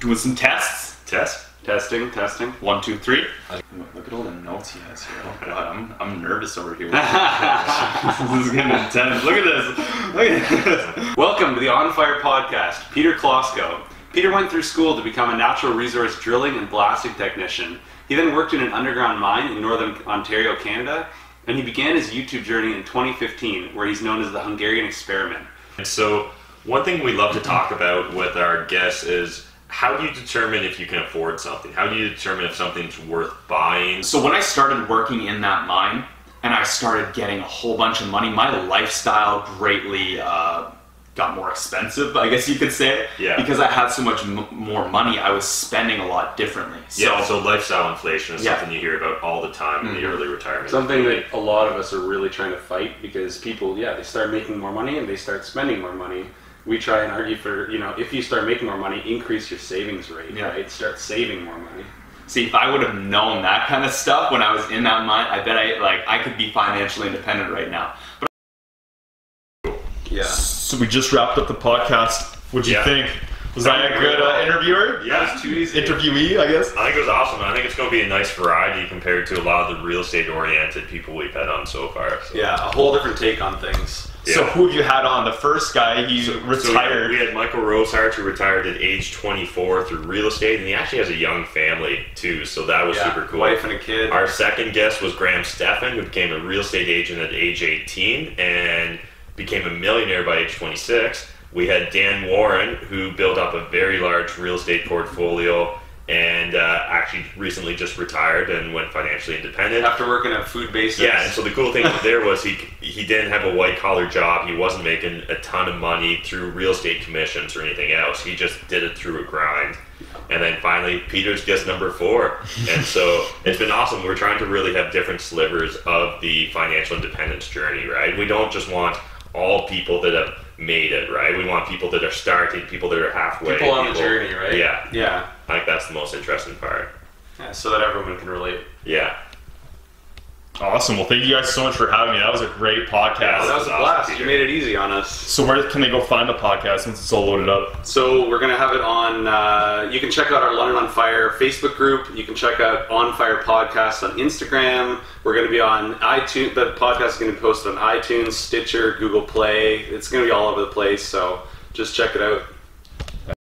Doing some tests. Testing. 1, 2, 3. Look at all the notes he has here. Oh god, I'm nervous over here. This is getting intense. Look at this. Welcome to the On Fire podcast. Peter Klosko. Peter went through school to become a natural resource drilling and blasting technician. He then worked in an underground mine in northern Ontario, Canada, and he began his YouTube journey in 2015, where he's known as the Hungarian experiment. And so, one thing we love to talk about with our guests is how do you determine if you can afford something? How do you determine if something's worth buying? So when I started working in that mine and I started getting a whole bunch of money, my lifestyle greatly got more expensive, I guess you could say. Yeah. Because I had so much more money, I was spending a lot differently. So lifestyle inflation is something you hear about all the time in the early retirement. Something that a lot of us are really trying to fight because people, they start making more money and they start spending more money. We try and argue for, if you start making more money, increase your savings rate, right? Start saving more money. See, if I would have known that kind of stuff when I was in that mine, I bet I could be financially independent right now. Yeah. So we just wrapped up the podcast. What'd you think? Was I a good interviewer? Yeah, too easy. Interviewee, I guess. I think it was awesome. I think it's going to be a nice variety compared to a lot of the real estate oriented people we've had on so far. So. Yeah, a whole different take on things. Yeah. So who have you had on? The first guy, he retired. So we had Michael Rosehart, who retired at age 24 through real estate, and he actually has a young family too, so that was super cool. Wife and a kid. Our second guest was Graham Stephan, who became a real estate agent at age 18 and became a millionaire by age 26. We had Dan Warren, who built up a very large real estate portfolio and actually recently just retired and went financially independent. After working at food bases. Yeah, and so the cool thing there was he didn't have a white collar job. He wasn't making a ton of money through real estate commissions or anything else. He just did it through a grind. And then finally, Peter's guest number 4. And so it's been awesome. We're trying to really have different slivers of the financial independence journey, right? We don't just want all people that have made it, right? We want people that are starting, people that are halfway. People on the journey, right? Yeah. I think that's the most interesting part. Yeah, so that everyone can relate. Yeah. Awesome. Well, thank you guys so much for having me. That was a great podcast. Yeah, that was a blast. Awesome, you made it easy on us. So where can they go find the podcast once it's all loaded up? So we're going to have it on, you can check out our London on Fire Facebook group. You can check out On Fire Podcast on Instagram. We're going to be on iTunes. The podcast is going to be posted on iTunes, Stitcher, Google Play. It's going to be all over the place, so just check it out.